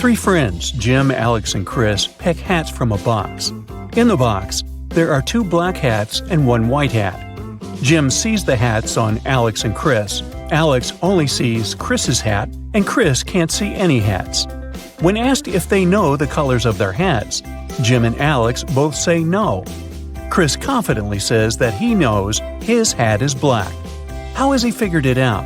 Three friends, Jim, Alex, and Chris, pick hats from a box. In the box, there are 2 black hats and 1 white hat. Jim sees the hats on Alex and Chris. Alex only sees Chris's hat, and Chris can't see any hats. When asked if they know the colors of their hats, Jim and Alex both say no. Chris confidently says that he knows his hat is black. How has he figured it out?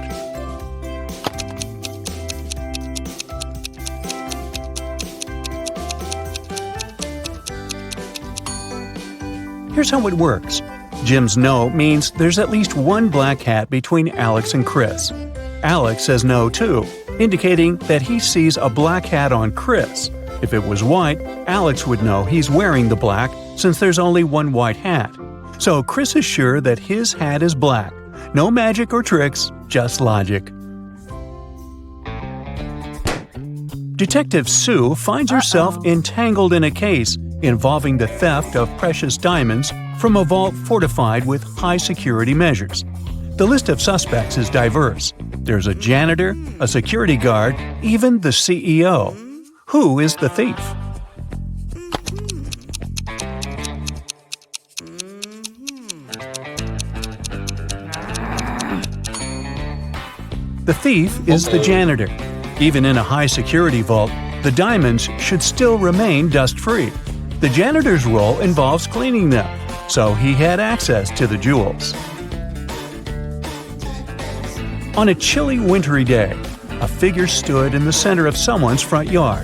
Here's how it works. Jim's no means there's at least 1 black hat between Alex and Chris. Alex says no too, indicating that he sees a black hat on Chris. If it was white, Alex would know he's wearing the black since there's only 1 white hat. So Chris is sure that his hat is black. No magic or tricks, just logic. Detective Sue finds herself entangled in a case involving the theft of precious diamonds from a vault fortified with high security measures. The list of suspects is diverse. There's a janitor, a security guard, even the CEO. Who is the thief? The thief is the janitor. Even in a high-security vault, the diamonds should still remain dust-free. The janitor's role involves cleaning them, so he had access to the jewels. On a chilly, wintry day, a figure stood in the center of someone's front yard.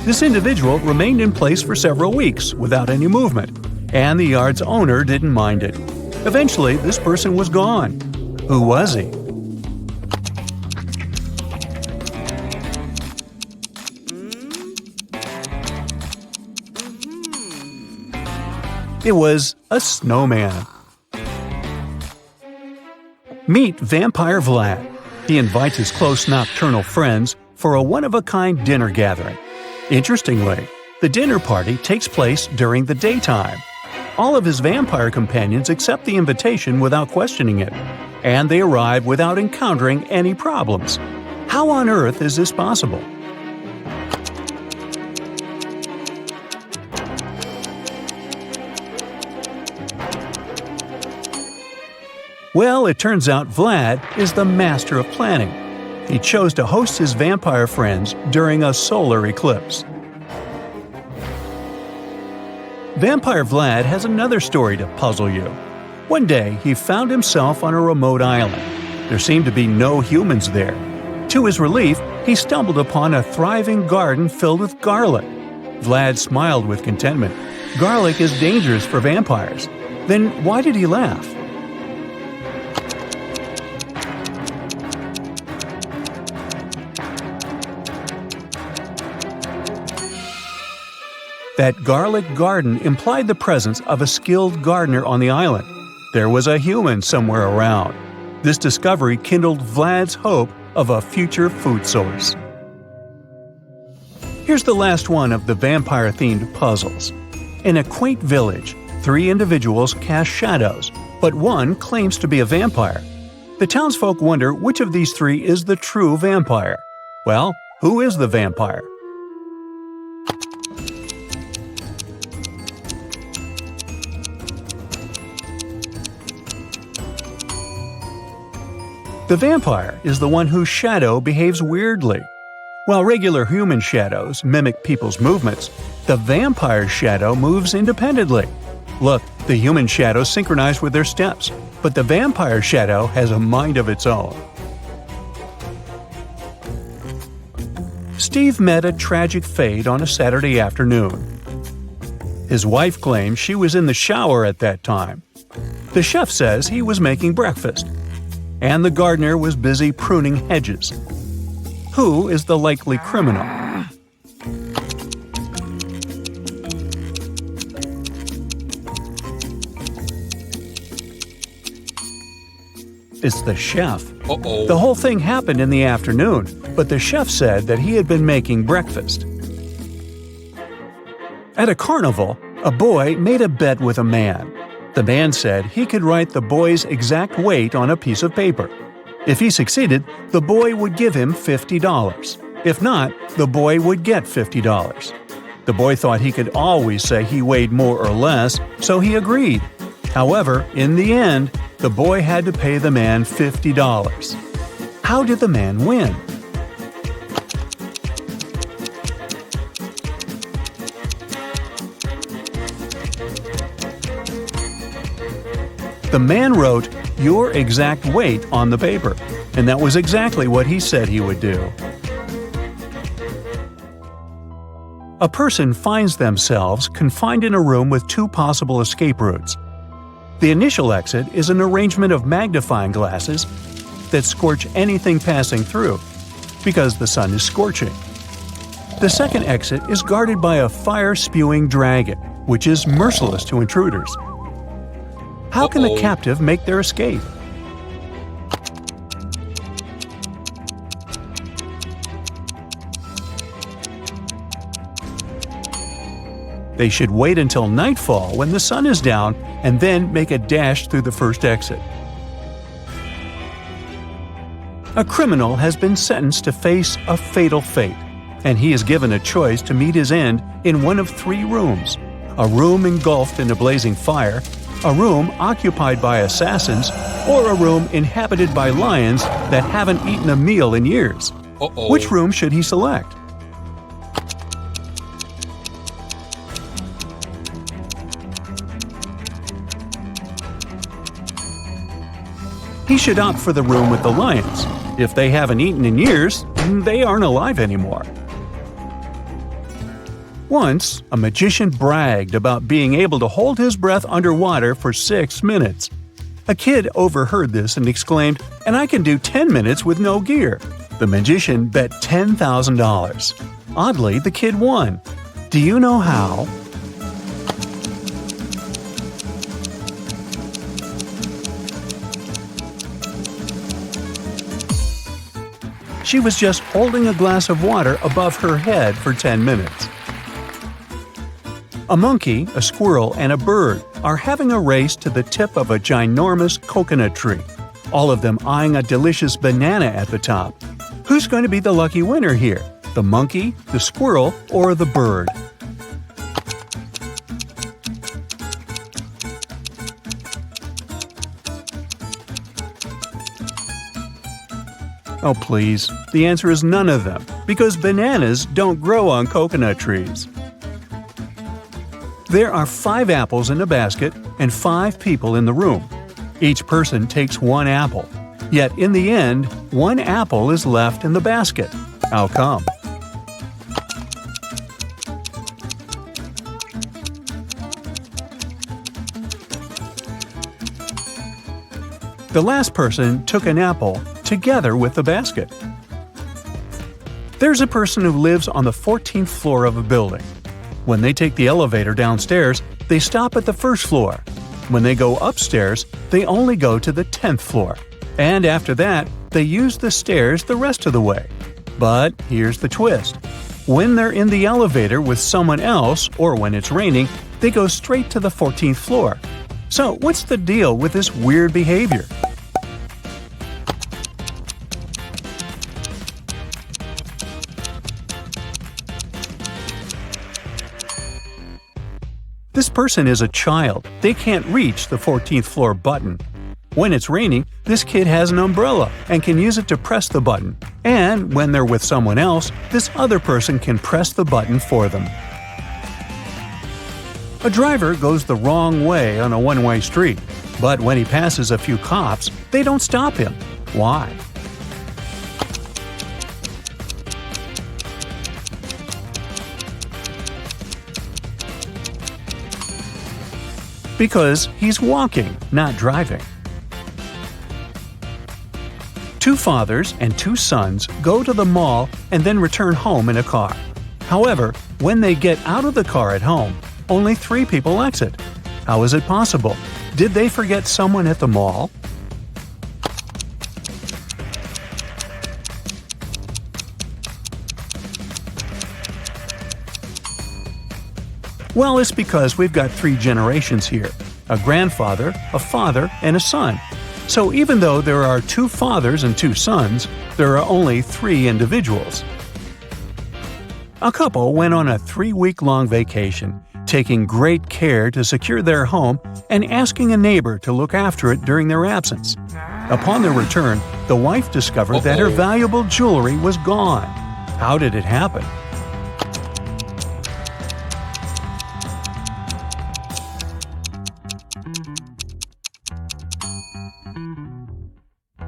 This individual remained in place for several weeks without any movement, and the yard's owner didn't mind it. Eventually, this person was gone. Who was he? It was a snowman. Meet Vampire Vlad. He invites his close nocturnal friends for a one-of-a-kind dinner gathering. Interestingly, the dinner party takes place during the daytime. All of his vampire companions accept the invitation without questioning it, and they arrive without encountering any problems. How on earth is this possible? Well, it turns out Vlad is the master of planning. He chose to host his vampire friends during a solar eclipse. Vampire Vlad has another story to puzzle you. One day, he found himself on a remote island. There seemed to be no humans there. To his relief, he stumbled upon a thriving garden filled with garlic. Vlad smiled with contentment. Garlic is dangerous for vampires. Then why did he laugh? That garlic garden implied the presence of a skilled gardener on the island. There was a human somewhere around. This discovery kindled Vlad's hope of a future food source. Here's the last one of the vampire-themed puzzles. In a quaint village, 3 individuals cast shadows, but one claims to be a vampire. The townsfolk wonder which of these 3 is the true vampire. Well, who is the vampire? The vampire is the one whose shadow behaves weirdly. While regular human shadows mimic people's movements, the vampire's shadow moves independently. Look, the human shadows synchronize with their steps, but the vampire shadow has a mind of its own. Steve met a tragic fate on a Saturday afternoon. His wife claims she was in the shower at that time. The chef says he was making breakfast, and the gardener was busy pruning hedges. Who is the likely criminal? It's the chef. The whole thing happened in the afternoon, but the chef said that he had been making breakfast. At a carnival, a boy made a bet with a man. The man said he could write the boy's exact weight on a piece of paper. If he succeeded, the boy would give him $50. If not, the boy would get $50. The boy thought he could always say he weighed more or less, so he agreed. However, in the end, the boy had to pay the man $50. How did the man win? The man wrote "your exact weight" on the paper, and that was exactly what he said he would do. A person finds themselves confined in a room with two possible escape routes. The initial exit is an arrangement of magnifying glasses that scorch anything passing through, because the sun is scorching. The second exit is guarded by a fire-spewing dragon, which is merciless to intruders. How can the captive make their escape? They should wait until nightfall when the sun is down and then make a dash through the first exit. A criminal has been sentenced to face a fatal fate, and he is given a choice to meet his end in one of three rooms: a room engulfed in a blazing fire, a room occupied by assassins, or a room inhabited by lions that haven't eaten a meal in years. Which room should he select? He should opt for the room with the lions. If they haven't eaten in years, they aren't alive anymore. Once, a magician bragged about being able to hold his breath underwater for 6 minutes. A kid overheard this and exclaimed, "And I can do 10 minutes with no gear." The magician bet $10,000. Oddly, the kid won. Do you know how? She was just holding a glass of water above her head for 10 minutes. A monkey, a squirrel, and a bird are having a race to the tip of a ginormous coconut tree, all of them eyeing a delicious banana at the top. Who's going to be the lucky winner here? The monkey, the squirrel, or the bird? Oh please, the answer is none of them, because bananas don't grow on coconut trees. There are 5 apples in a basket and 5 people in the room. Each person takes 1 apple. Yet in the end, 1 apple is left in the basket. How come? The last person took an apple together with the basket. There's a person who lives on the 14th floor of a building. When they take the elevator downstairs, they stop at the first floor. When they go upstairs, they only go to the 10th floor. And after that, they use the stairs the rest of the way. But here's the twist. When they're in the elevator with someone else, or when it's raining, they go straight to the 14th floor. So what's the deal with this weird behavior? This person is a child. They can't reach the 14th floor button. When it's raining, this kid has an umbrella and can use it to press the button. And when they're with someone else, this other person can press the button for them. A driver goes the wrong way on a one-way street, but when he passes a few cops, they don't stop him. Why? Because he's walking, not driving. 2 fathers and 2 sons go to the mall and then return home in a car. However, when they get out of the car at home, only 3 people exit. How is it possible? Did they forget someone at the mall? Well, it's because we've got 3 generations here: a grandfather, a father, and a son. So even though there are 2 fathers and 2 sons, there are only 3 individuals. A couple went on a 3-week-long vacation, taking great care to secure their home and asking a neighbor to look after it during their absence. Upon their return, the wife discovered that her valuable jewelry was gone. How did it happen?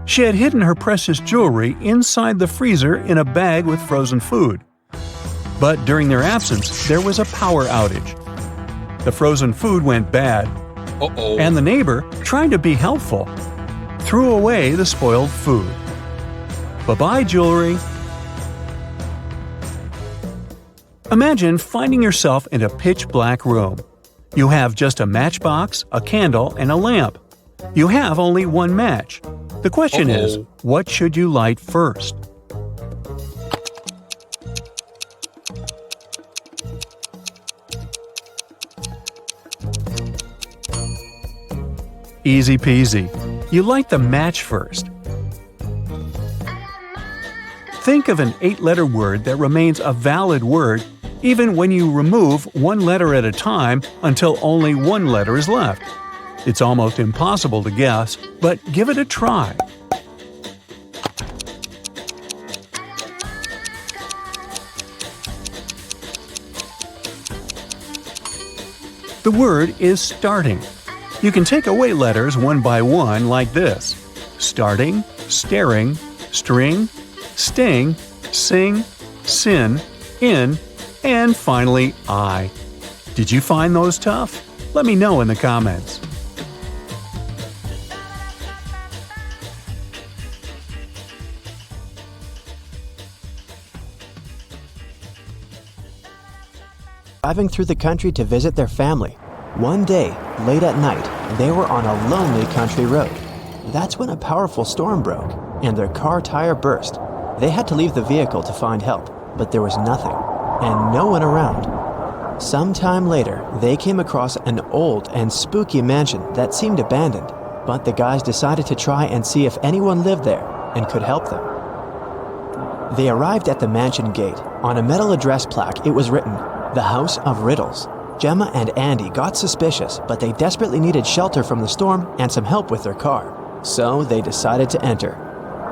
She had hidden her precious jewelry inside the freezer in a bag with frozen food. But during their absence, there was a power outage. The frozen food went bad, and the neighbor, trying to be helpful, threw away the spoiled food. Bye-bye, jewelry. Imagine finding yourself in a pitch-black room. You have just a matchbox, a candle, and a lamp. You have only one match. The question is, what should you light first? Easy peasy. You light the match first. Think of an 8-letter word that remains a valid word even when you remove one letter at a time until only one letter is left. It's almost impossible to guess, but give it a try. The word is starting. You can take away letters one by one like this: starting, staring, string, sting, sing, sin, in, and finally I. Did you find those tough? Let me know in the comments. Driving through the country to visit their family. One day, late at night, they were on a lonely country road. That's when a powerful storm broke, and their car tire burst. They had to leave the vehicle to find help, but there was nothing, and no one around. Sometime later, they came across an old and spooky mansion that seemed abandoned, but the guys decided to try and see if anyone lived there and could help them. They arrived at the mansion gate. On a metal address plaque, it was written, "The House of Riddles." Gemma and Andy got suspicious, but they desperately needed shelter from the storm and some help with their car. So they decided to enter.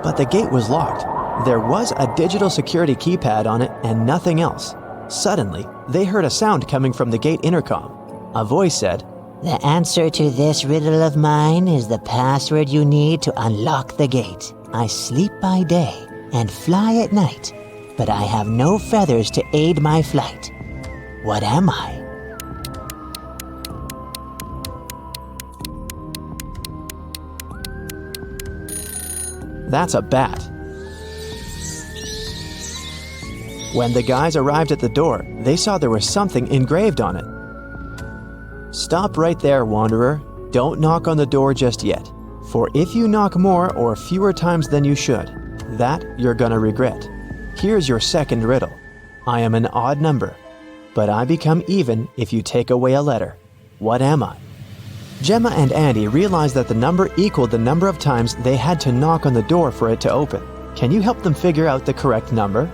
But the gate was locked. There was a digital security keypad on it and nothing else. Suddenly, they heard a sound coming from the gate intercom. A voice said, "The answer to this riddle of mine is the password you need to unlock the gate. I sleep by day and fly at night, but I have no feathers to aid my flight. What am I?" "That's a bat." When the guys arrived at the door, they saw there was something engraved on it. "Stop right there, wanderer. Don't knock on the door just yet. For if you knock more or fewer times than you should, that you're gonna regret. Here's your second riddle. I am an odd number, but I become even if you take away a letter. What am I?" Gemma and Andy realized that the number equaled the number of times they had to knock on the door for it to open. Can you help them figure out the correct number?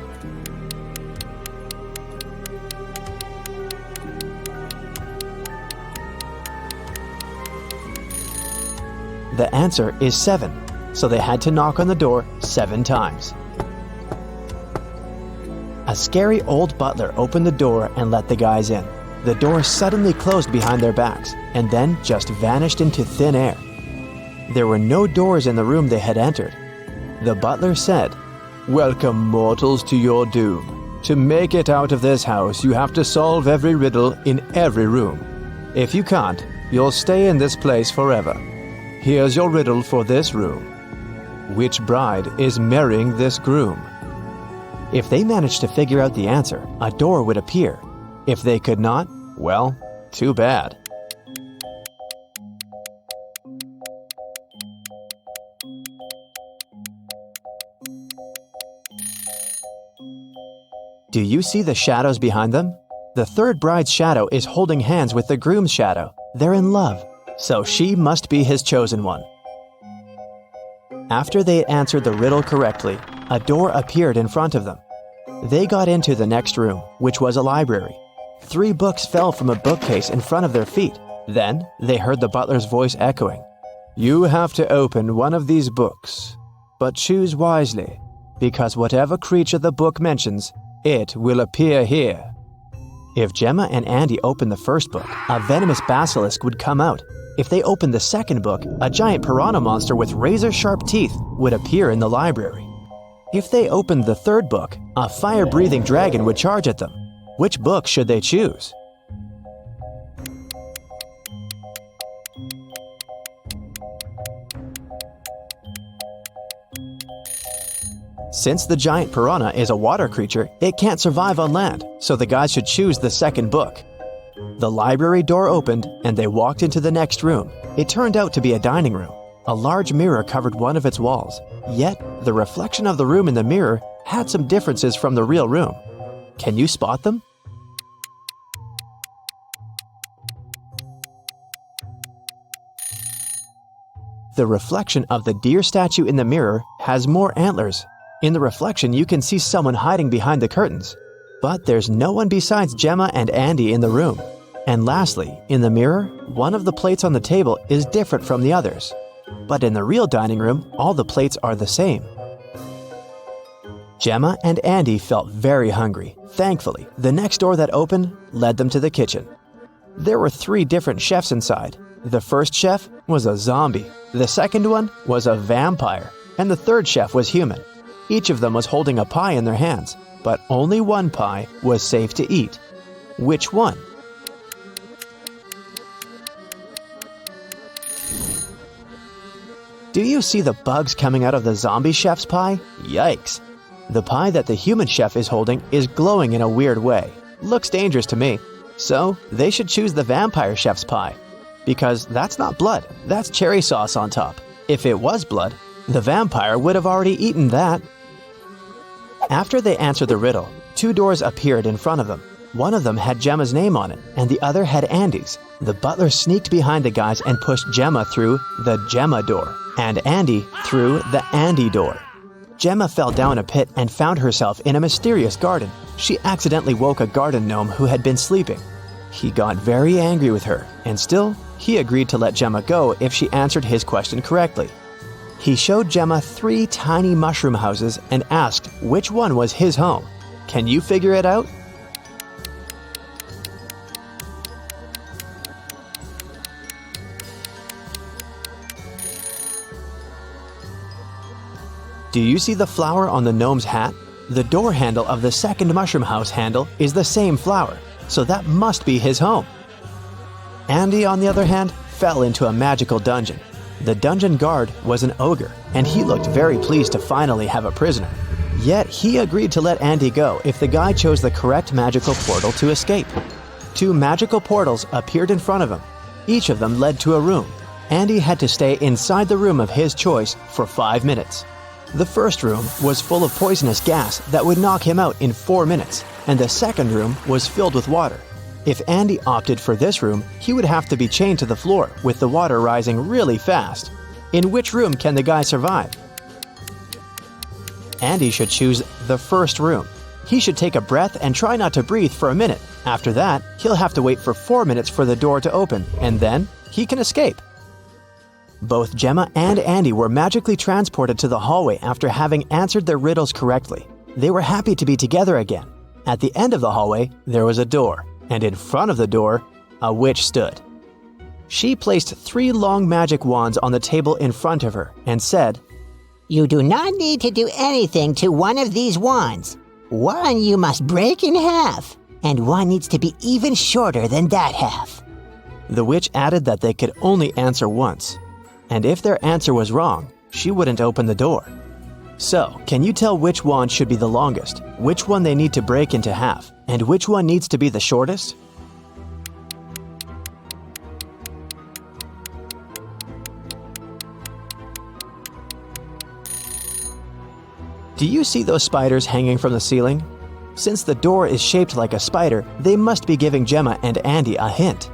The answer is 7, so they had to knock on the door 7 times. A scary old butler opened the door and let the guys in. The door suddenly closed behind their backs and then just vanished into thin air. There were no doors in the room they had entered. The butler said, "Welcome, mortals, to your doom. To make it out of this house, you have to solve every riddle in every room. If you can't, you'll stay in this place forever. Here's your riddle for this room. Which bride is marrying this groom?" If they managed to figure out the answer, a door would appear. If they could not, well, too bad. Do you see the shadows behind them? The third bride's shadow is holding hands with the groom's shadow. They're in love, so she must be his chosen one. After they had answered the riddle correctly, a door appeared in front of them. They got into the next room, which was a library. 3 books fell from a bookcase in front of their feet. Then they heard the butler's voice echoing. "You have to open one of these books, but choose wisely, because whatever creature the book mentions, it will appear here." If Gemma and Andy opened the first book, a venomous basilisk would come out. If they opened the second book, a giant piranha monster with razor-sharp teeth would appear in the library. If they opened the third book, a fire-breathing dragon would charge at them. Which book should they choose? Since the giant piranha is a water creature, it can't survive on land, so the guys should choose the second book. The library door opened, and they walked into the next room. It turned out to be a dining room. A large mirror covered one of its walls, yet the reflection of the room in the mirror had some differences from the real room. Can you spot them? The reflection of the deer statue in the mirror has more antlers. In the reflection, you can see someone hiding behind the curtains. But there's no one besides Gemma and Andy in the room. And lastly, in the mirror, one of the plates on the table is different from the others. But in the real dining room, all the plates are the same. Gemma and Andy felt very hungry. Thankfully, the next door that opened led them to the kitchen. There were 3 different chefs inside. The first chef was a zombie, the second one was a vampire, and the third chef was human. Each of them was holding a pie in their hands, but only one pie was safe to eat. Which one? Do you see the bugs coming out of the zombie chef's pie? Yikes! The pie that the human chef is holding is glowing in a weird way. Looks dangerous to me. So, they should choose the vampire chef's pie. Because that's not blood, that's cherry sauce on top. If it was blood, the vampire would have already eaten that. After they answered the riddle, 2 doors appeared in front of them. One of them had Gemma's name on it, and the other had Andy's. The butler sneaked behind the guys and pushed Gemma through the Gemma door, and Andy through the Andy door. Gemma fell down a pit and found herself in a mysterious garden. She accidentally woke a garden gnome who had been sleeping. He got very angry with her, and still, he agreed to let Gemma go if she answered his question correctly. He showed Gemma 3 tiny mushroom houses and asked which one was his home. Can you figure it out? Do you see the flower on the gnome's hat? The door handle of the second mushroom house handle is the same flower, so that must be his home. Andy, on the other hand, fell into a magical dungeon. The dungeon guard was an ogre, and he looked very pleased to finally have a prisoner. Yet he agreed to let Andy go if the guy chose the correct magical portal to escape. 2 magical portals appeared in front of him. Each of them led to a room. Andy had to stay inside the room of his choice for 5 minutes. The first room was full of poisonous gas that would knock him out in 4 minutes, and the second room was filled with water. If Andy opted for this room, he would have to be chained to the floor with the water rising really fast. In which room can the guy survive? Andy should choose the first room. He should take a breath and try not to breathe for a minute. After that, he'll have to wait for 4 minutes for the door to open, and then he can escape. Both Gemma and Andy were magically transported to the hallway after having answered their riddles correctly. They were happy to be together again. At the end of the hallway, there was a door, and in front of the door, a witch stood. She placed 3 long magic wands on the table in front of her and said, You do not need to do anything to one of these wands. One you must break in half, and one needs to be even shorter than that half. The witch added that they could only answer once, and if their answer was wrong, she wouldn't open the door. So, can you tell which wand should be the longest, which one they need to break into half, and which one needs to be the shortest? Do you see those spiders hanging from the ceiling? Since the door is shaped like a spider, they must be giving Gemma and Andy a hint.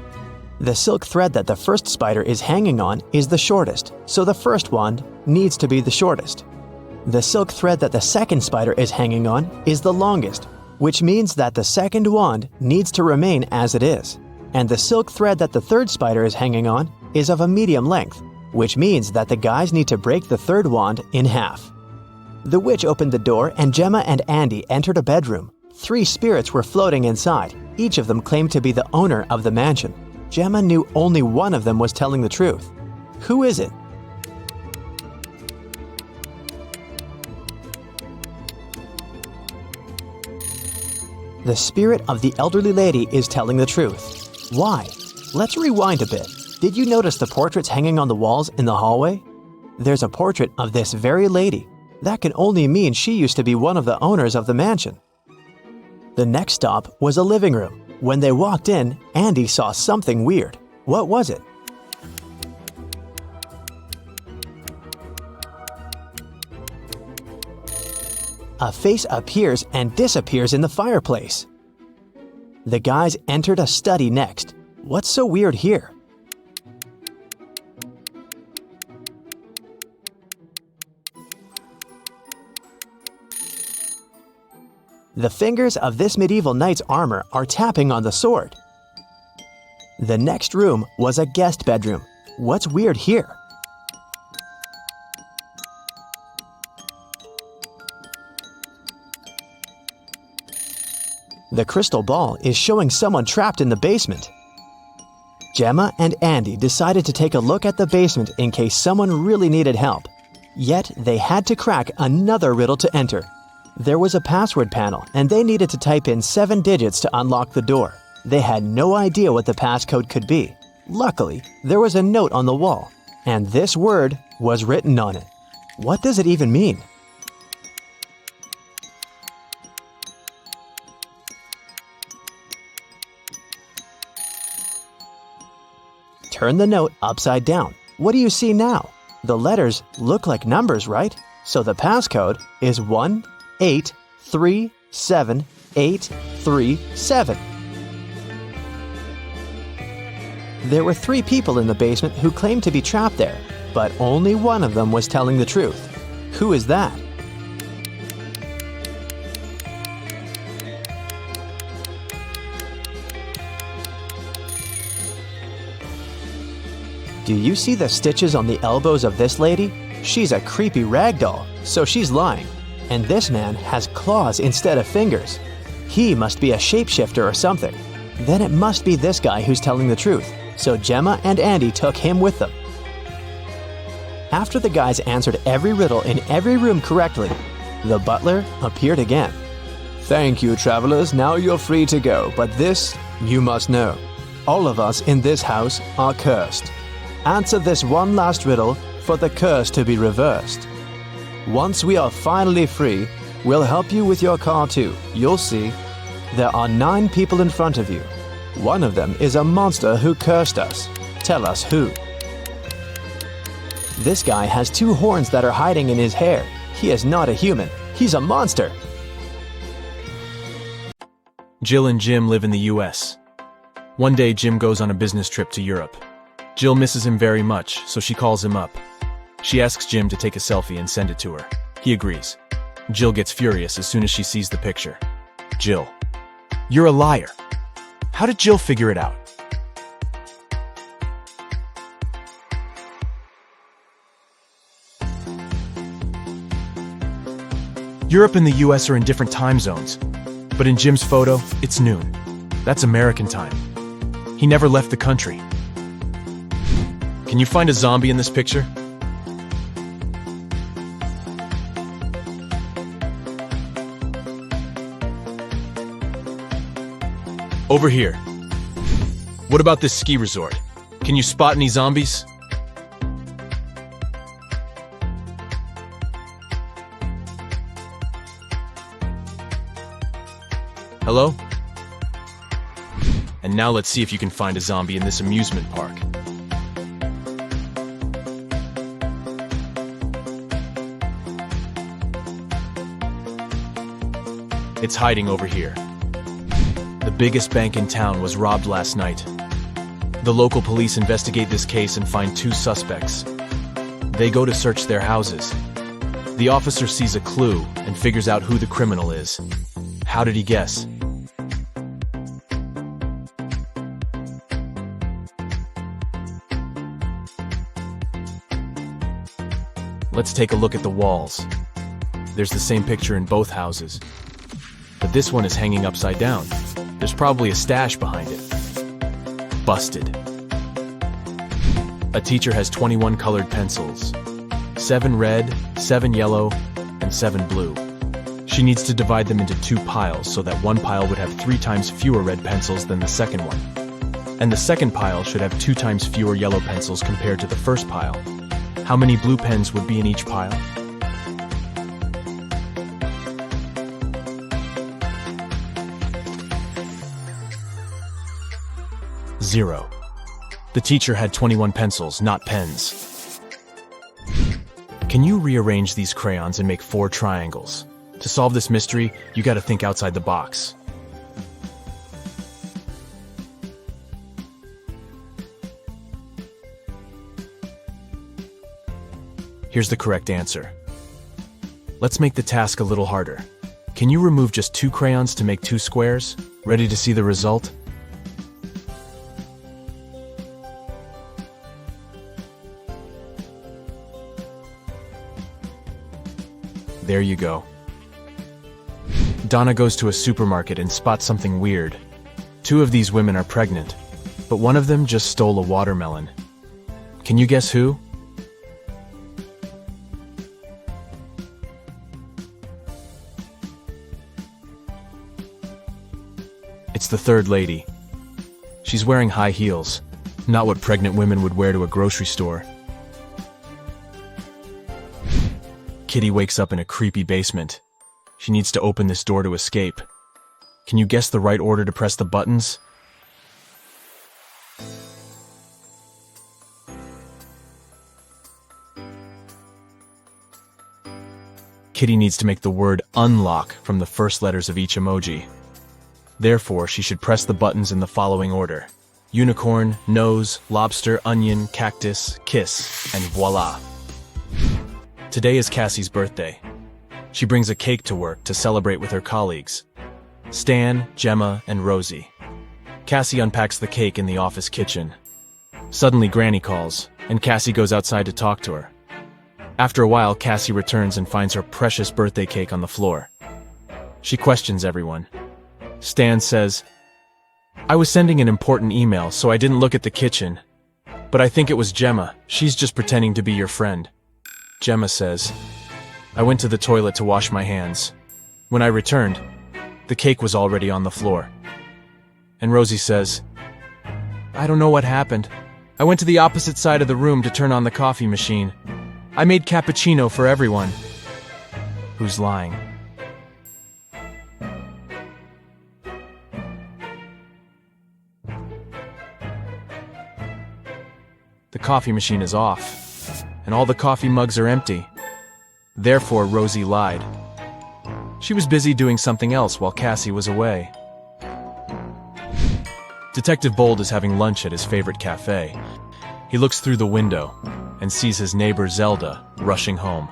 The silk thread that the first spider is hanging on is the shortest, so the first wand needs to be the shortest. The silk thread that the second spider is hanging on is the longest, which means that the second wand needs to remain as it is. And the silk thread that the third spider is hanging on is of a medium length, which means that the guys need to break the third wand in half. The witch opened the door and Gemma and Andy entered a bedroom. 3 spirits were floating inside. Each of them claimed to be the owner of the mansion. Gemma knew only one of them was telling the truth. Who is it? The spirit of the elderly lady is telling the truth. Why? Let's rewind a bit. Did you notice the portraits hanging on the walls in the hallway? There's a portrait of this very lady. That can only mean she used to be one of the owners of the mansion. The next stop was a living room. When they walked in, Andy saw something weird. What was it? A face appears and disappears in the fireplace. The guys entered a study next. What's so weird here? The fingers of this medieval knight's armor are tapping on the sword. The next room was a guest bedroom. What's weird here? The crystal ball is showing someone trapped in the basement. Gemma and Andy decided to take a look at the basement in case someone really needed help. Yet they had to crack another riddle to enter. There was a password panel and they needed to type in 7 digits to unlock the door. They had no idea what the passcode could be. Luckily, there was a note on the wall, and this word was written on it. What does it even mean? Turn the note upside down. What do you see now? The letters look like numbers, right? So the passcode is 1837837. There were 3 people in the basement who claimed to be trapped there, but only one of them was telling the truth. Who is that? Do you see the stitches on the elbows of this lady? She's a creepy rag doll, so she's lying. And this man has claws instead of fingers. He must be a shapeshifter or something. Then it must be this guy who's telling the truth, so Gemma and Andy took him with them. After the guys answered every riddle in every room correctly, the butler appeared again. "Thank you, travelers, now you're free to go, but this you must know. All of us in this house are cursed. Answer this one last riddle for the curse to be reversed. Once we are finally free, we'll help you with your car too. You'll see. There are 9 people in front of you. One of them is a monster who cursed us. Tell us who." This guy has 2 horns that are hiding in his hair. He is not a human. He's a monster. Jill and Jim live in the US. One day, Jim goes on a business trip to Europe. Jill misses him very much, so she calls him up. She asks Jim to take a selfie and send it to her. He agrees. Jill gets furious as soon as she sees the picture. Jill: "You're a liar." How did Jill figure it out? Europe and the US are in different time zones, but in Jim's photo, it's noon. That's American time. He never left the country. Can you find a zombie in this picture? Over here. What about this ski resort? Can you spot any zombies? Hello? And now let's see if you can find a zombie in this amusement park. It's hiding over here. The biggest bank in town was robbed last night. The local police investigate this case and find 2 suspects. They go to search their houses. The officer sees a clue and figures out who the criminal is. How did he guess? Let's take a look at the walls. There's the same picture in both houses, but this one is hanging upside down. There's probably a stash behind it. Busted. A teacher has 21 colored pencils. 7 red, 7 yellow, and 7 blue. She needs to divide them into 2 piles so that one pile would have 3 times fewer red pencils than the second one. And the second pile should have 2 times fewer yellow pencils compared to the first pile. How many blue pens would be in each pile? Zero. The teacher had 21 pencils, not pens. Can you rearrange these crayons and make 4 triangles? To solve this mystery, you gotta think outside the box. Here's the correct answer. Let's make the task a little harder. Can you remove just 2 crayons to make 2 squares? Ready to see the result? There you go. Donna goes to a supermarket and spots something weird. 2 of these women are pregnant, but one of them just stole a watermelon. Can you guess who? It's the third lady. She's wearing high heels, not what pregnant women would wear to a grocery store. Kitty wakes up in a creepy basement. She needs to open this door to escape. Can you guess the right order to press the buttons? Kitty needs to make the word unlock from the first letters of each emoji. Therefore, she should press the buttons in the following order: unicorn, nose, lobster, onion, cactus, kiss, and voila. Today is Cassie's birthday. She brings a cake to work to celebrate with her colleagues, Stan, Gemma, and Rosie. Cassie unpacks the cake in the office kitchen. Suddenly, Granny calls, and Cassie goes outside to talk to her. After a while, Cassie returns and finds her precious birthday cake on the floor. She questions everyone. Stan says, "I was sending an important email, so I didn't look at the kitchen. But I think it was Gemma. She's just pretending to be your friend." Gemma says, "I went to the toilet to wash my hands. When I returned, the cake was already on the floor." And Rosie says, "I don't know what happened. I went to the opposite side of the room to turn on the coffee machine. I made cappuccino for everyone." Who's lying? The coffee machine is off, and all the coffee mugs are empty. Therefore, Rosie lied. She was busy doing something else while Cassie was away. Detective Bold is having lunch at his favorite cafe. He looks through the window and sees his neighbor Zelda rushing home.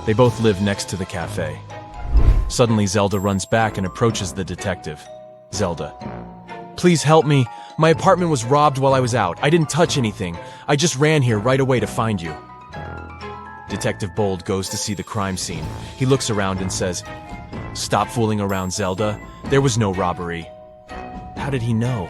They both live next to the cafe. Suddenly, Zelda runs back and approaches the detective. Zelda: "Please help me. My apartment was robbed while I was out. I didn't touch anything. I just ran here right away to find you." Detective Bold goes to see the crime scene. He looks around and says, "Stop fooling around, Zelda. There was no robbery." How did he know?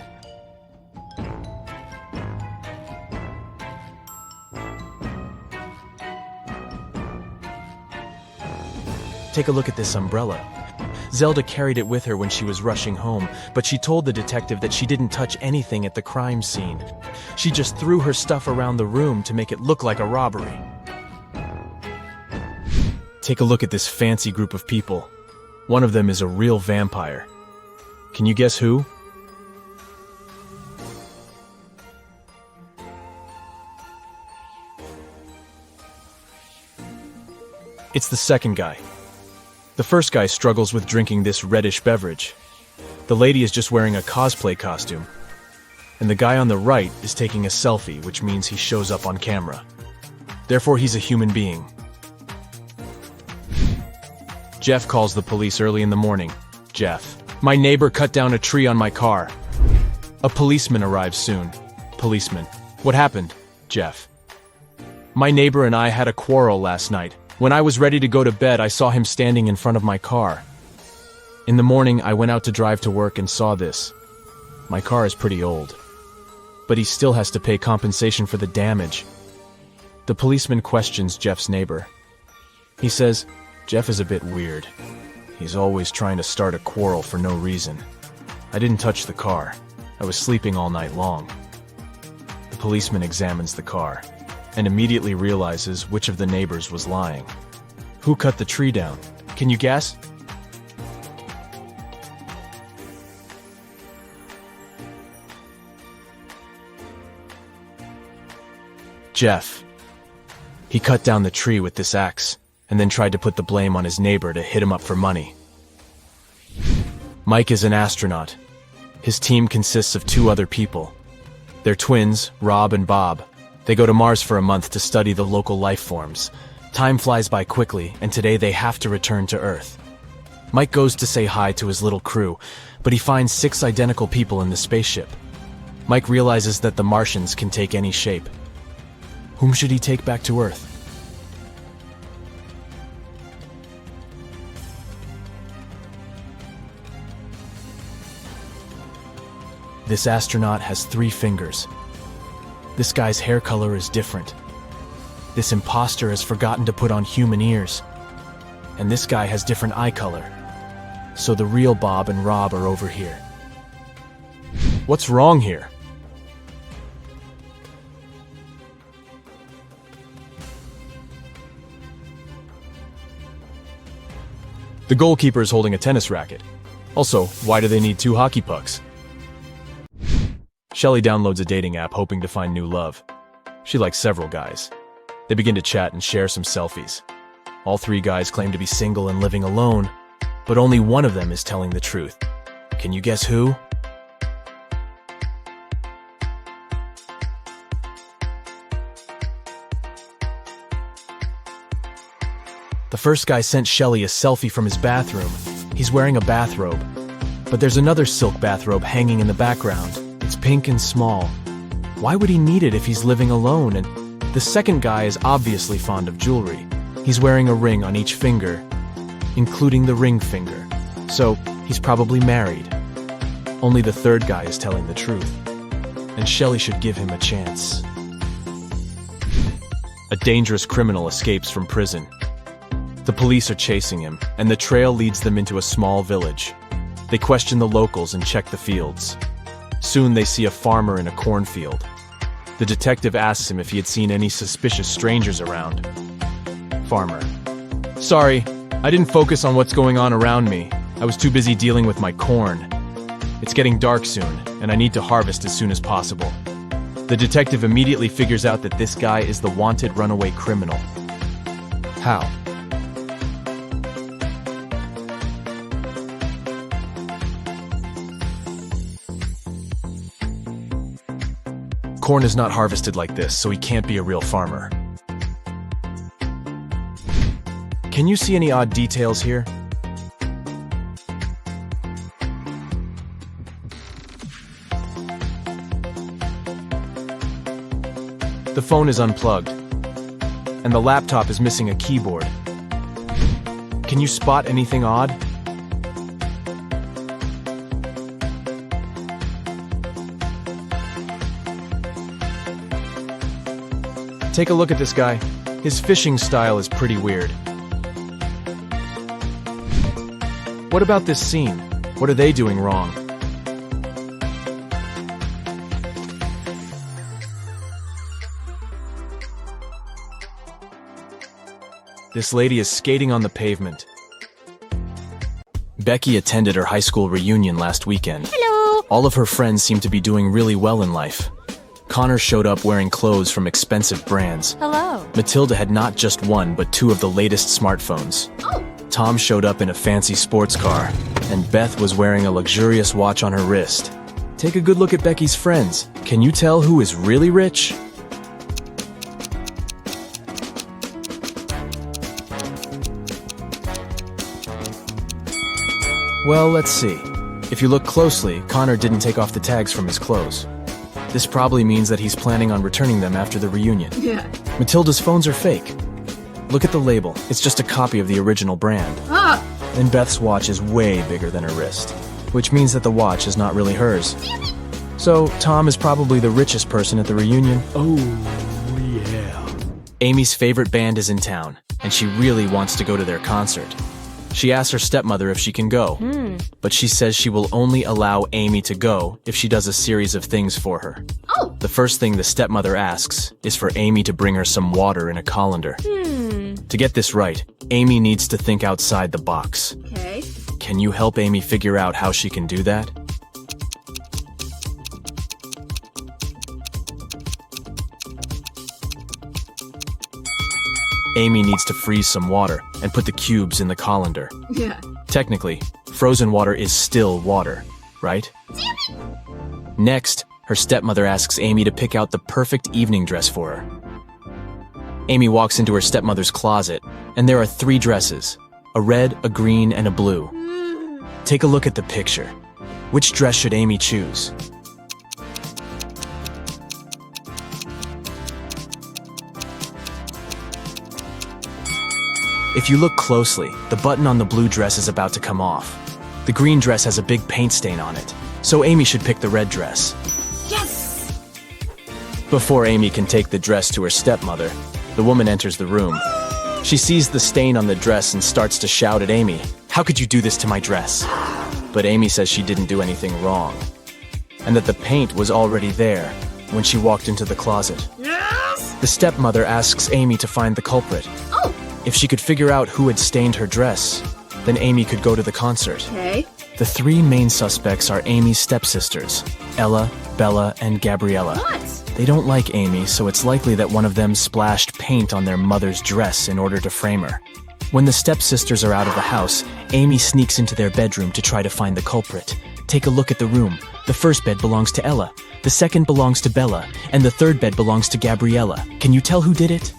Take a look at this umbrella. Zelda carried it with her when she was rushing home, but she told the detective that she didn't touch anything at the crime scene. She just threw her stuff around the room to make it look like a robbery. Take a look at this fancy group of people. One of them is a real vampire. Can you guess who? It's the second guy. The first guy struggles with drinking this reddish beverage. The lady is just wearing a cosplay costume. And the guy on the right is taking a selfie, which means he shows up on camera. Therefore, he's a human being. Jeff calls the police early in the morning. Jeff, my neighbor cut down a tree on my car. A policeman arrives soon. Policeman, what happened? Jeff, my neighbor and I had a quarrel last night. When I was ready to go to bed, I saw him standing in front of my car. In the morning, I went out to drive to work and saw this. My car is pretty old, but he still has to pay compensation for the damage. The policeman questions Jeff's neighbor. He says, Jeff is a bit weird. He's always trying to start a quarrel for no reason. I didn't touch the car. I was sleeping all night long. The policeman examines the car and immediately realizes which of the neighbors was lying. Who cut the tree down? Can you guess? Jeff. He cut down the tree with this axe and then tried to put the blame on his neighbor to hit him up for money. Mike is an astronaut. His team consists of 2 other people. They're twins, Rob and Bob. They go to Mars for a month to study the local life forms. Time flies by quickly, and today they have to return to Earth. Mike goes to say hi to his little crew, but he finds 6 identical people in the spaceship. Mike realizes that the Martians can take any shape. Whom should he take back to Earth? This astronaut has 3 fingers. This guy's hair color is different. This impostor has forgotten to put on human ears. And this guy has different eye color. So the real Bob and Rob are over here. What's wrong here? The goalkeeper is holding a tennis racket. Also, why do they need 2 hockey pucks? Shelly downloads a dating app hoping to find new love. She likes several guys. They begin to chat and share some selfies. All 3 guys claim to be single and living alone, but only one of them is telling the truth. Can you guess who? The first guy sent Shelly a selfie from his bathroom. He's wearing a bathrobe, but there's another silk bathrobe hanging in the background. It's pink and small. Why would he need it if he's living alone? And the second guy is obviously fond of jewelry. He's wearing a ring on each finger, including the ring finger. So he's probably married. Only the third guy is telling the truth. And Shelly should give him a chance. A dangerous criminal escapes from prison. The police are chasing him, and the trail leads them into a small village. They question the locals and check the fields. Soon they see a farmer in a cornfield. The detective asks him if he had seen any suspicious strangers around. Farmer: sorry, I didn't focus on what's going on around me. I was too busy dealing with my corn. It's getting dark soon, and I need to harvest as soon as possible. The detective immediately figures out that this guy is the wanted runaway criminal. How? Corn is not harvested like this, so he can't be a real farmer. Can you see any odd details here? The phone is unplugged, and the laptop is missing a keyboard. Can you spot anything odd? Take a look at this guy. His fishing style is pretty weird. What about this scene? What are they doing wrong? This lady is skating on the pavement. Becky attended her high school reunion last weekend. Hello! All of her friends seem to be doing really well in life. Connor showed up wearing clothes from expensive brands. Hello. Matilda had not just 1, but 2 of the latest smartphones. Oh. Tom showed up in a fancy sports car, and Beth was wearing a luxurious watch on her wrist. Take a good look at Becky's friends. Can you tell who is really rich? Well, let's see. If you look closely, Connor didn't take off the tags from his clothes. This probably means that he's planning on returning them after the reunion. Yeah. Matilda's phones are fake. Look at the label. It's just a copy of the original brand. Ah! And Beth's watch is way bigger than her wrist, which means that the watch is not really hers. So, Tom is probably the richest person at the reunion. Oh, yeah. Amy's favorite band is in town, and she really wants to go to their concert. She asks her stepmother if she can go, but she says she will only allow Amy to go if she does a series of things for her. Oh! The first thing the stepmother asks is for Amy to bring her some water in a colander. To get this right, Amy needs to think outside the box. Okay. Can you help Amy figure out how she can do that? Amy needs to freeze some water and put the cubes in the colander. Yeah. Technically, frozen water is still water, right? Next, her stepmother asks Amy to pick out the perfect evening dress for her. Amy walks into her stepmother's closet, and there are 3 dresses, a red, a green, and a blue. Take a look at the picture. Which dress should Amy choose? If you look closely, the button on the blue dress is about to come off. The green dress has a big paint stain on it, so Amy should pick the red dress. Yes! Before Amy can take the dress to her stepmother, the woman enters the room. She sees the stain on the dress and starts to shout at Amy, "How could you do this to my dress?" But Amy says she didn't do anything wrong, and that the paint was already there when she walked into the closet. Yes! The stepmother asks Amy to find the culprit. Oh! If she could figure out who had stained her dress, then Amy could go to the concert. Okay. The 3 main suspects are Amy's stepsisters, Ella, Bella, and Gabriella. What? They don't like Amy, so it's likely that one of them splashed paint on their mother's dress in order to frame her. When the stepsisters are out of the house, Amy sneaks into their bedroom to try to find the culprit. Take a look at the room. The first bed belongs to Ella, the second belongs to Bella, and the third bed belongs to Gabriella. Can you tell who did it?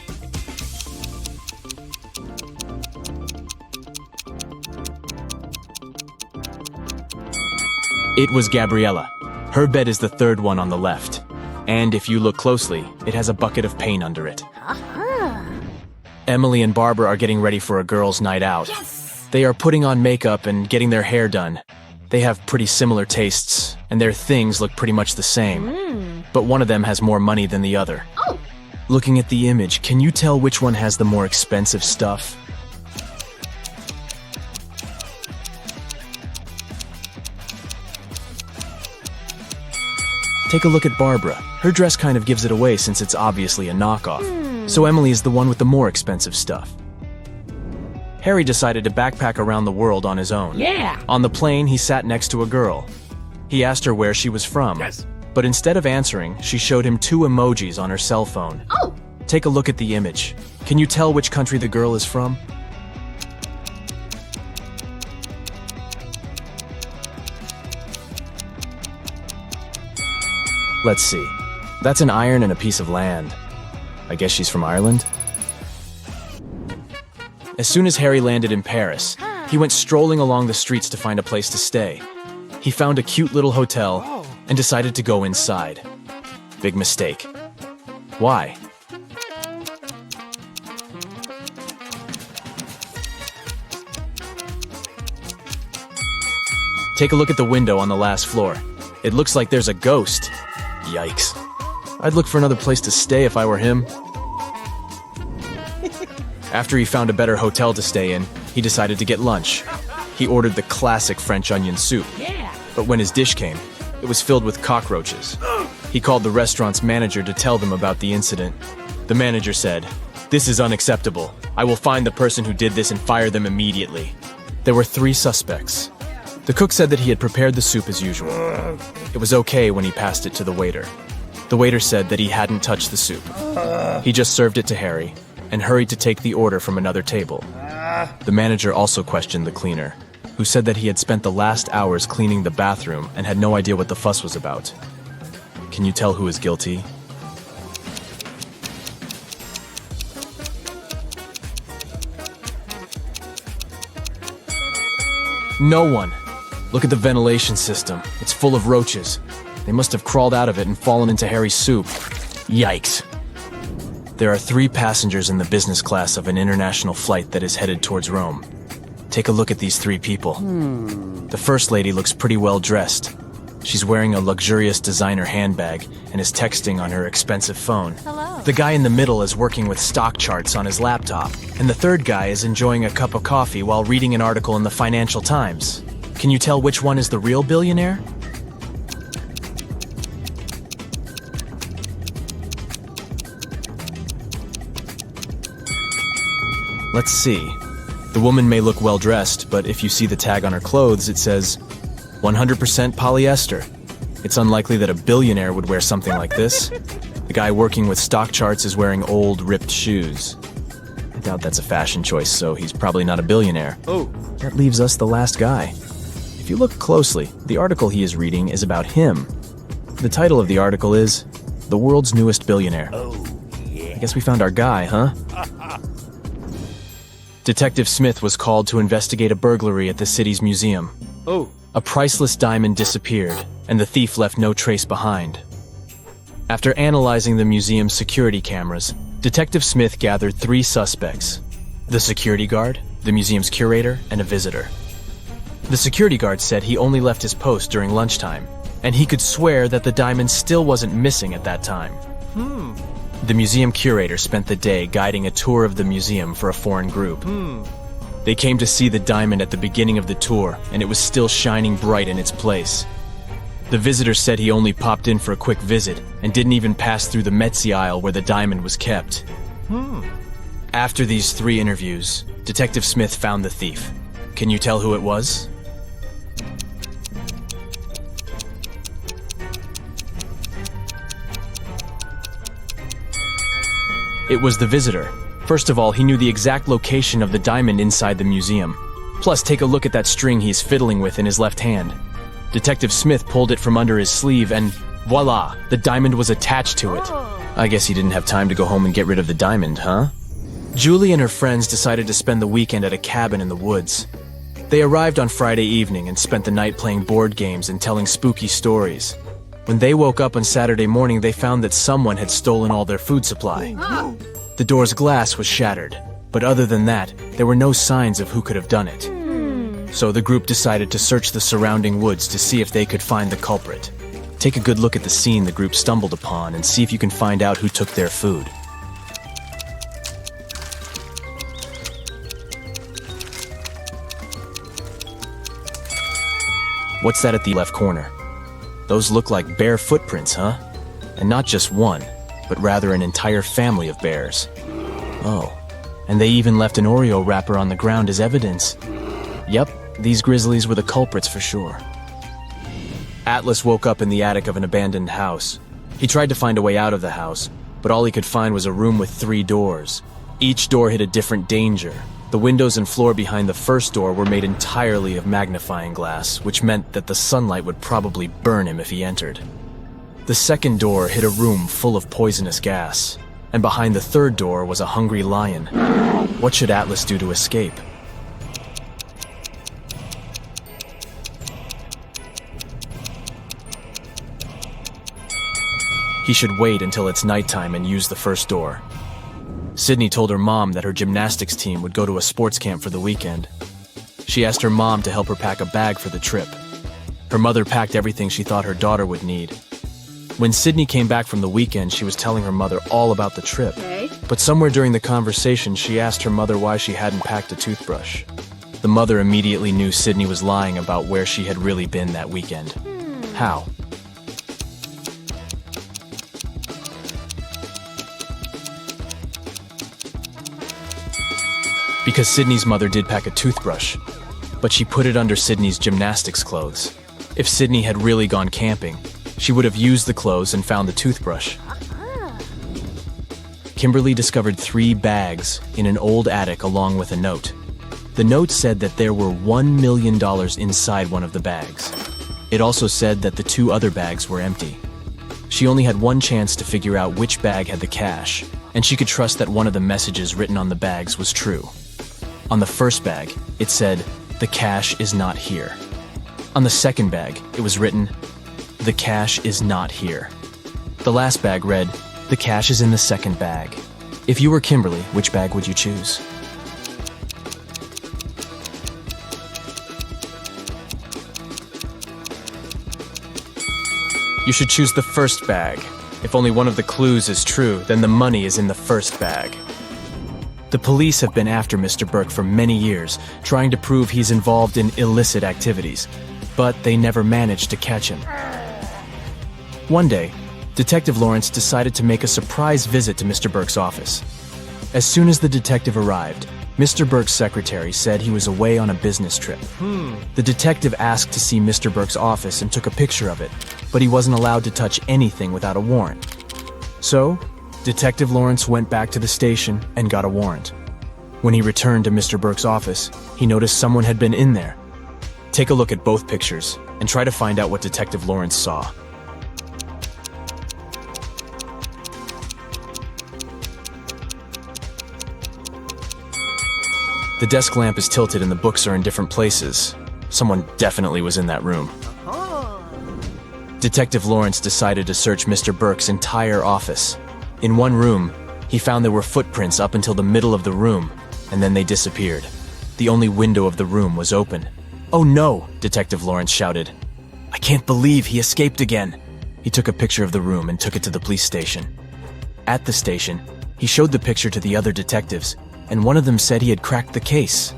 It was Gabriella. Her bed is the third one on the left. And if you look closely, it has a bucket of paint under it. Emily and Barbara are getting ready for a girls' night out. Yes! They are putting on makeup and getting their hair done. They have pretty similar tastes, and their things look pretty much the same. But one of them has more money than the other. Oh! Looking at the image, can you tell which one has the more expensive stuff? Take a look at Barbara. Her dress kind of gives it away since it's obviously a knockoff. So Emily is the one with the more expensive stuff. Harry decided to backpack around the world on his own. Yeah! On the plane, he sat next to a girl. He asked her where she was from. Yes. But instead of answering, she showed him 2 emojis on her cell phone. Oh! Take a look at the image. Can you tell which country the girl is from? Let's see. That's an iron and a piece of land. I guess she's from Ireland? As soon as Harry landed in Paris, he went strolling along the streets to find a place to stay. He found a cute little hotel and decided to go inside. Big mistake. Why? Take a look at the window on the last floor. It looks like there's a ghost. Yikes. I'd look for another place to stay if I were him. After he found a better hotel to stay in, he decided to get lunch. He ordered the classic French onion soup. Yeah! But when his dish came, it was filled with cockroaches. He called the restaurant's manager to tell them about the incident. The manager said, "This is unacceptable. I will find the person who did this and fire them immediately." There were 3 suspects. The cook said that he had prepared the soup as usual. It was okay when he passed it to the waiter. The waiter said that he hadn't touched the soup. He just served it to Harry and hurried to take the order from another table. The manager also questioned the cleaner, who said that he had spent the last hours cleaning the bathroom and had no idea what the fuss was about. Can you tell who is guilty? No one. Look at the ventilation system. It's full of roaches. They must have crawled out of it and fallen into Harry's soup. Yikes. There are 3 passengers in the business class of an international flight that is headed towards Rome. Take a look at these 3 people. The first lady looks pretty well dressed. She's wearing a luxurious designer handbag and is texting on her expensive phone. Hello. The guy in the middle is working with stock charts on his laptop, and the third guy is enjoying a cup of coffee while reading an article in the Financial Times. Can you tell which one is the real billionaire? Let's see. The woman may look well dressed, but if you see the tag on her clothes, it says 100% polyester. It's unlikely that a billionaire would wear something like this. The guy working with stock charts is wearing old, ripped shoes. I doubt that's a fashion choice, so he's probably not a billionaire. Oh, that leaves us the last guy. If you look closely, the article he is reading is about him. The title of the article is The World's Newest Billionaire. I guess we found our guy, huh? Detective Smith was called to investigate a burglary at the city's museum. A priceless diamond disappeared, and the thief left no trace behind. After analyzing the museum's security cameras, Detective Smith gathered 3 suspects: the security guard, the museum's curator, and a visitor. The security guard said he only left his post during lunchtime, and he could swear that the diamond still wasn't missing at that time. The museum curator spent the day guiding a tour of the museum for a foreign group. They came to see the diamond at the beginning of the tour, and it was still shining bright in its place. The visitor said he only popped in for a quick visit and didn't even pass through the Metzi aisle where the diamond was kept. After these 3 interviews, Detective Smith found the thief. Can you tell who it was? It was the visitor. First of all, he knew the exact location of the diamond inside the museum. Plus, take a look at that string he's fiddling with in his left hand. Detective Smith pulled it from under his sleeve and voila, the diamond was attached to it. I guess he didn't have time to go home and get rid of the diamond, huh? Julie and her friends decided to spend the weekend at a cabin in the woods. They arrived on Friday evening and spent the night playing board games and telling spooky stories. When they woke up on Saturday morning, they found that someone had stolen all their food supply. The door's glass was shattered, but other than that, there were no signs of who could have done it. So the group decided to search the surrounding woods to see if they could find the culprit. Take a good look at the scene the group stumbled upon and see if you can find out who took their food. What's that at the left corner? Those look like bear footprints, huh? And not just one, but rather an entire family of bears. Oh, and they even left an Oreo wrapper on the ground as evidence. Yep, these grizzlies were the culprits for sure. Atlas woke up in the attic of an abandoned house. He tried to find a way out of the house, but all he could find was a room with 3 doors. Each door hid a different danger. The windows and floor behind the first door were made entirely of magnifying glass, which meant that the sunlight would probably burn him if he entered. The second door hid a room full of poisonous gas, and behind the third door was a hungry lion. What should Atlas do to escape? He should wait until it's nighttime and use the first door. Sydney told her mom that her gymnastics team would go to a sports camp for the weekend. She asked her mom to help her pack a bag for the trip. Her mother packed everything she thought her daughter would need. When Sydney came back from the weekend, she was telling her mother all about the trip. But somewhere during the conversation, she asked her mother why she hadn't packed a toothbrush. The mother immediately knew Sydney was lying about where she had really been that weekend. How? Because Sydney's mother did pack a toothbrush, but she put it under Sydney's gymnastics clothes. If Sydney had really gone camping, she would have used the clothes and found the toothbrush. Kimberly discovered 3 bags in an old attic along with a note. The note said that there were $1 million inside one of the bags. It also said that the 2 other bags were empty. She only had one chance to figure out which bag had the cash, and she could trust that one of the messages written on the bags was true. On the first bag, it said, "The cash is not here." On the second bag, it was written, "The cash is not here." The last bag read, "The cash is in the second bag." If you were Kimberly, which bag would you choose? You should choose the first bag. If only one of the clues is true, then the money is in the first bag. The police have been after Mr. Burke for many years, trying to prove he's involved in illicit activities, but they never managed to catch him. One day, Detective Lawrence decided to make a surprise visit to Mr. Burke's office. As soon as the detective arrived, Mr. Burke's secretary said he was away on a business trip. The detective asked to see Mr. Burke's office and took a picture of it, but he wasn't allowed to touch anything without a warrant. So, Detective Lawrence went back to the station and got a warrant. When he returned to Mr. Burke's office, he noticed someone had been in there. Take a look at both pictures and try to find out what Detective Lawrence saw. The desk lamp is tilted and the books are in different places. Someone definitely was in that room. Detective Lawrence decided to search Mr. Burke's entire office. In one room, he found there were footprints up until the middle of the room, and then they disappeared. The only window of the room was open. "Oh no!" Detective Lawrence shouted. "I can't believe he escaped again." He took a picture of the room and took it to the police station. At the station, he showed the picture to the other detectives, and one of them said he had cracked the case.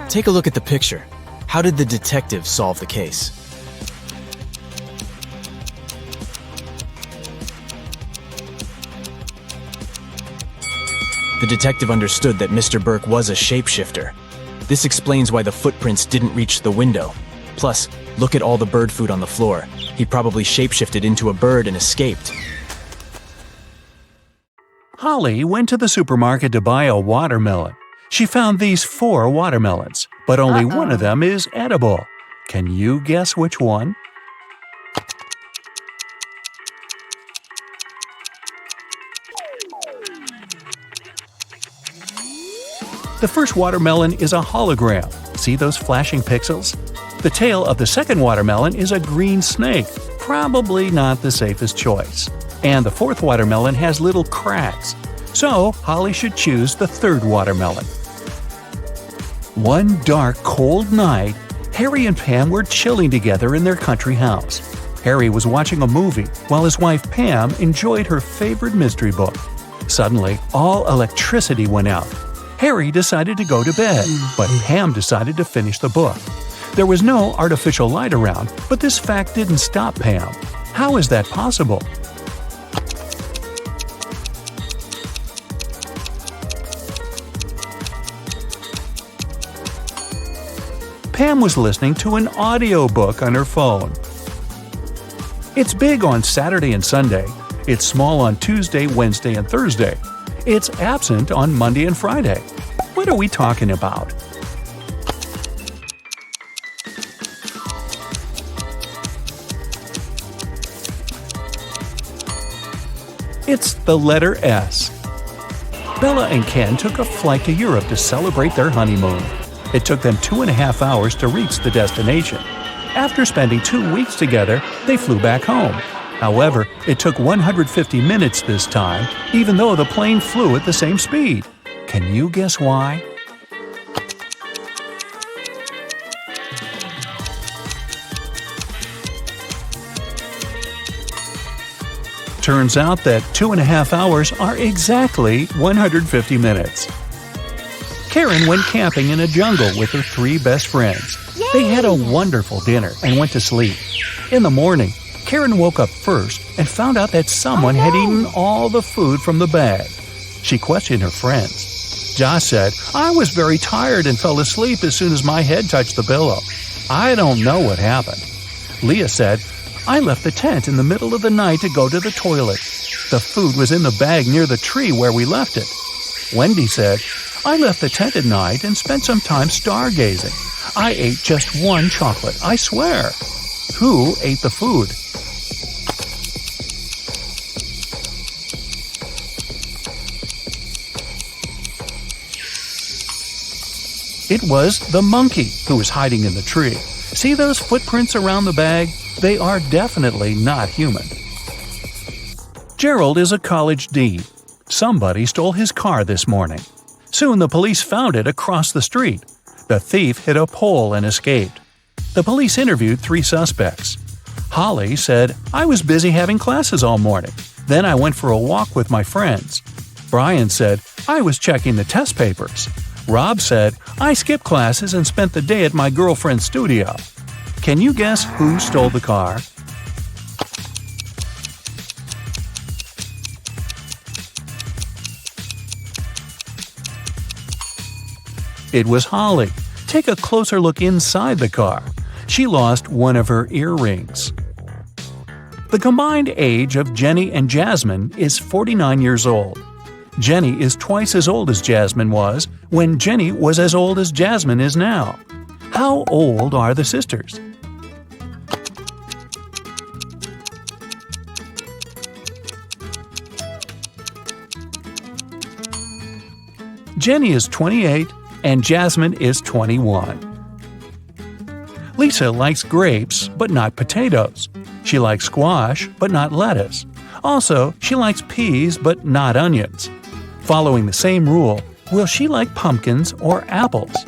Take a look at the picture. How did the detective solve the case? The detective understood that Mr. Burke was a shapeshifter. This explains why the footprints didn't reach the window. Plus, look at all the bird food on the floor. He probably shapeshifted into a bird and escaped. Holly went to the supermarket to buy a watermelon. She found these 4 watermelons, but only one of them is edible. Can you guess which one? The first watermelon is a hologram. See those flashing pixels? The tail of the second watermelon is a green snake, probably not the safest choice. And the fourth watermelon has little cracks. So, Holly should choose the third watermelon. One dark, cold night, Harry and Pam were chilling together in their country house. Harry was watching a movie while his wife Pam enjoyed her favorite mystery book. Suddenly, all electricity went out. Harry decided to go to bed, but Pam decided to finish the book. There was no artificial light around, but this fact didn't stop Pam. How is that possible? Pam was listening to an audiobook on her phone. It's big on Saturday and Sunday. It's small on Tuesday, Wednesday, and Thursday. It's absent on Monday and Friday. What are we talking about? It's the letter S. Bella and Ken took a flight to Europe to celebrate their honeymoon. It took them 2.5 hours to reach the destination. After spending 2 weeks together, they flew back home. However, it took 150 minutes this time, even though the plane flew at the same speed. Can you guess why? Turns out that 2.5 hours are exactly 150 minutes. Karen went camping in a jungle with her 3 best friends. They had a wonderful dinner and went to sleep. In the morning, Karen woke up first and found out that someone had eaten all the food from the bag. She questioned her friends. Josh said, "I was very tired and fell asleep as soon as my head touched the pillow. I don't know what happened." Leah said, "I left the tent in the middle of the night to go to the toilet. The food was in the bag near the tree where we left it." Wendy said, "I left the tent at night and spent some time stargazing. I ate just 1 chocolate, I swear." Who ate the food? It was the monkey who was hiding in the tree. See those footprints around the bag? They are definitely not human. Gerald is a college dean. Somebody stole his car this morning. Soon the police found it across the street. The thief hit a pole and escaped. The police interviewed 3 suspects. Holly said, "I was busy having classes all morning. Then I went for a walk with my friends." Brian said, "I was checking the test papers." Rob said, "I skipped classes and spent the day at my girlfriend's studio." Can you guess who stole the car? It was Holly. Take a closer look inside the car. She lost one of her earrings. The combined age of Jenny and Jasmine is 49 years old. Jenny is twice as old as Jasmine was when Jenny was as old as Jasmine is now. How old are the sisters? Jenny is 28 and Jasmine is 21. Lisa likes grapes but not potatoes. She likes squash but not lettuce. Also, she likes peas but not onions. Following the same rule, will she like pumpkins or apples?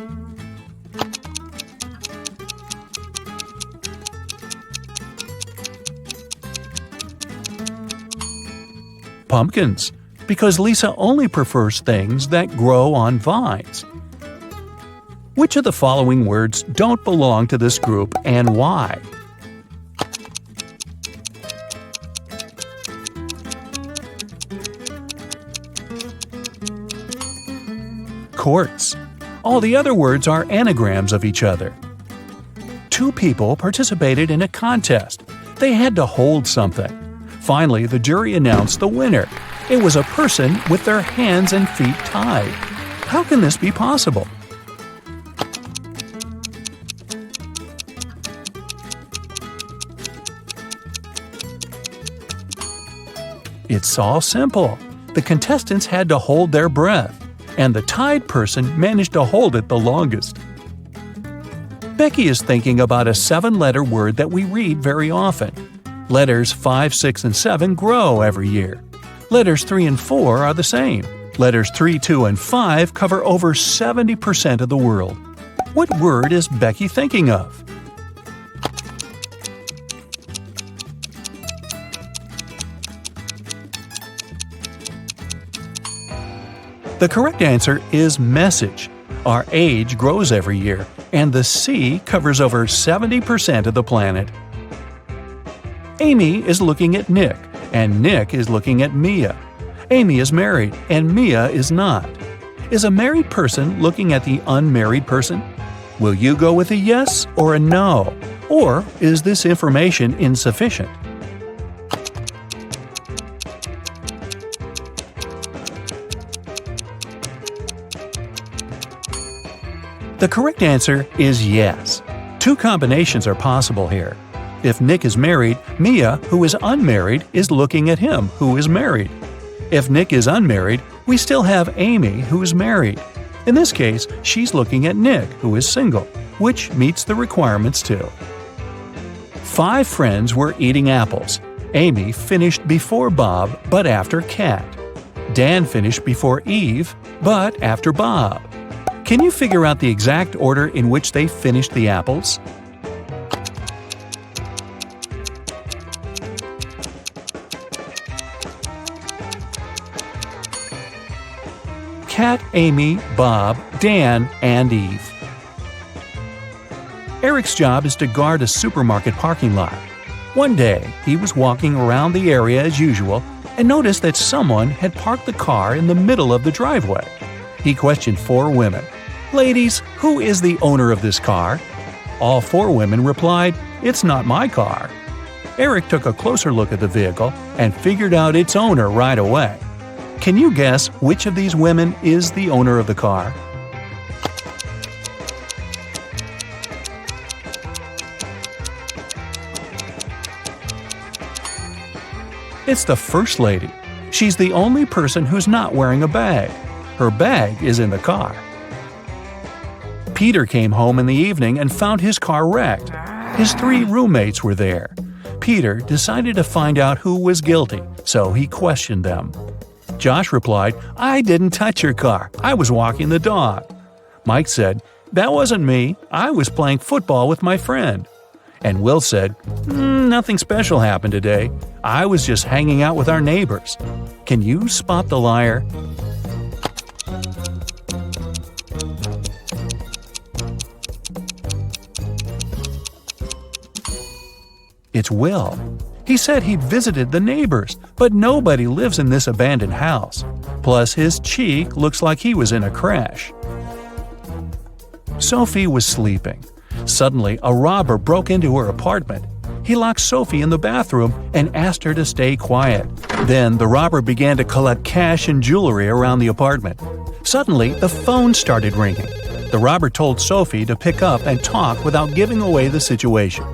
Pumpkins, because Lisa only prefers things that grow on vines. Which of the following words don't belong to this group and why? Courts. All the other words are anagrams of each other. 2 people participated in a contest. They had to hold something. Finally, the jury announced the winner. It was a person with their hands and feet tied. How can this be possible? It's all simple. The contestants had to hold their breath, and the tied person managed to hold it the longest. Becky is thinking about a 7-letter word that we read very often. Letters 5, 6, and 7 grow every year. Letters 3 and 4 are the same. Letters 3, 2, and 5 cover over 70% of the world. What word is Becky thinking of? The correct answer is message. Our age grows every year, and the C covers over 70% of the planet. Amy is looking at Nick, and Nick is looking at Mia. Amy is married, and Mia is not. Is a married person looking at the unmarried person? Will you go with a yes or a no? Or is this information insufficient? The correct answer is yes. 2 combinations are possible here. If Nick is married, Mia, who is unmarried, is looking at him, who is married. If Nick is unmarried, we still have Amy, who is married. In this case, she's looking at Nick, who is single, which meets the requirements too. 5 friends were eating apples. Amy finished before Bob, but after Kat. Dan finished before Eve, but after Bob. Can you figure out the exact order in which they finished the apples? Kat, Amy, Bob, Dan, and Eve. Eric's job is to guard a supermarket parking lot. One day, he was walking around the area as usual and noticed that someone had parked the car in the middle of the driveway. He questioned 4 women. "Ladies, who is the owner of this car?" All 4 women replied, "It's not my car." Eric took a closer look at the vehicle and figured out its owner right away. Can you guess which of these women is the owner of the car? It's the First Lady. She's the only person who's not wearing a bag. Her bag is in the car. Peter came home in the evening and found his car wrecked. His 3 roommates were there. Peter decided to find out who was guilty, so he questioned them. Josh replied, "I didn't touch your car. I was walking the dog." Mike said, "That wasn't me. I was playing football with my friend." And Will said, "Nothing special happened today. I was just hanging out with our neighbors." Can you spot the liar? It's Will. He said he'd visited the neighbors, but nobody lives in this abandoned house. Plus, his cheek looks like he was in a crash. Sophie was sleeping. Suddenly, a robber broke into her apartment. He locked Sophie in the bathroom and asked her to stay quiet. Then, the robber began to collect cash and jewelry around the apartment. Suddenly, the phone started ringing. The robber told Sophie to pick up and talk without giving away the situation.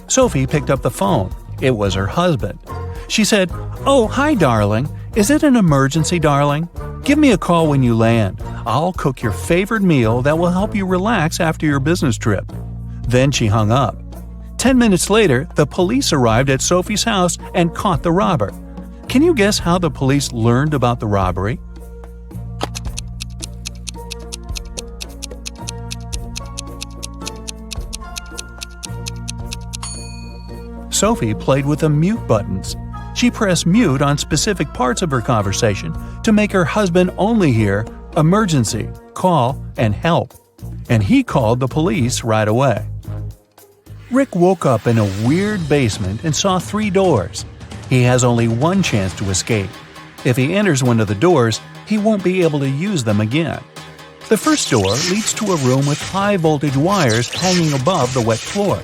Sophie picked up the phone. It was her husband. She said, "Oh, hi, darling. Is it an emergency, darling? Give me a call when you land. I'll cook your favorite meal that will help you relax after your business trip." Then she hung up. 10 minutes later, the police arrived at Sophie's house and caught the robber. Can you guess how the police learned about the robbery? Sophie played with the mute buttons. She pressed mute on specific parts of her conversation to make her husband only hear emergency, call, and help. And he called the police right away. Rick woke up in a weird basement and saw 3 doors. He has only one chance to escape. If he enters one of the doors, he won't be able to use them again. The first door leads to a room with high-voltage wires hanging above the wet floor.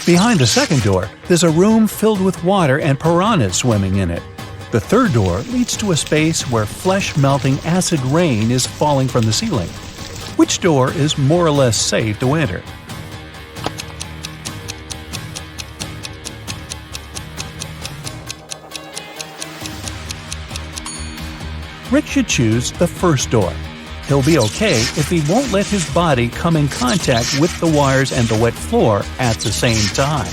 Behind the second door, there's a room filled with water and piranhas swimming in it. The third door leads to a space where flesh-melting acid rain is falling from the ceiling. Which door is more or less safe to enter? Rick should choose the first door. He'll be okay if he won't let his body come in contact with the wires and the wet floor at the same time.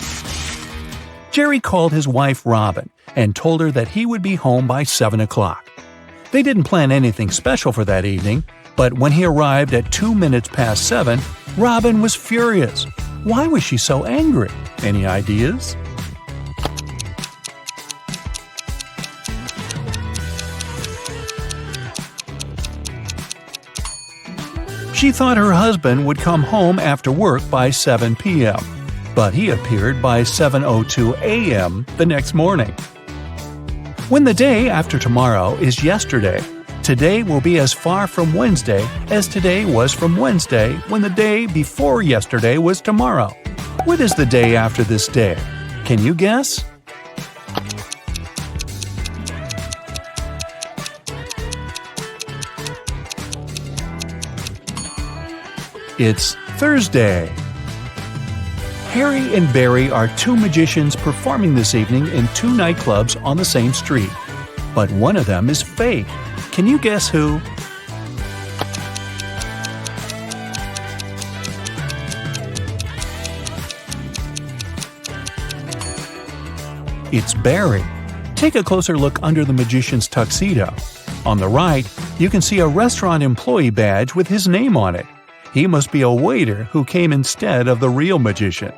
Jerry called his wife Robin and told her that he would be home by 7 o'clock. They didn't plan anything special for that evening, but when he arrived at 2 minutes past 7, Robin was furious. Why was she so angry? Any ideas? She thought her husband would come home after work by 7 p.m., but he appeared by 7:02 a.m. the next morning. When the day after tomorrow is yesterday, today will be as far from Wednesday as today was from Wednesday when the day before yesterday was tomorrow. What is the day after this day? Can you guess? It's Thursday. Harry and Barry are 2 magicians performing this evening in 2 nightclubs on the same street. But one of them is fake. Can you guess who? It's Barry. Take a closer look under the magician's tuxedo. On the right, you can see a restaurant employee badge with his name on it. He must be a waiter who came instead of the real magician.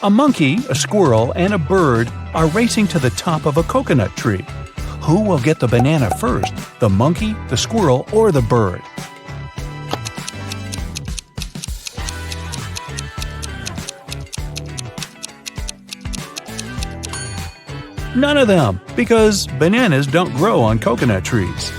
A monkey, a squirrel, and a bird are racing to the top of a coconut tree. Who will get the banana first, the monkey, the squirrel, or the bird? None of them, because bananas don't grow on coconut trees.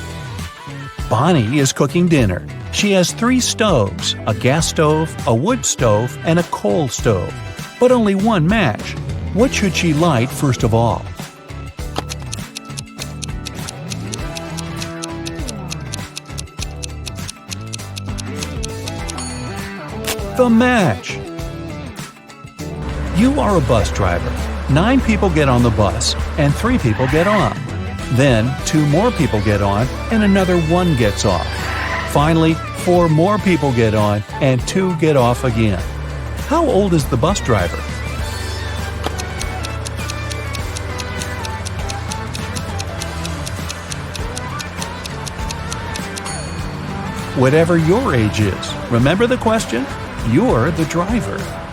Bonnie is cooking dinner. She has 3 stoves, a gas stove, a wood stove, and a coal stove, but only one match. What should she light first of all? The match! You are a bus driver. 9 people get on the bus, and 3 people get off. Then 2 more people get on, and another 1 gets off. Finally, 4 more people get on, and 2 get off again. How old is the bus driver? whatever your age is. Remember the question? You're the driver.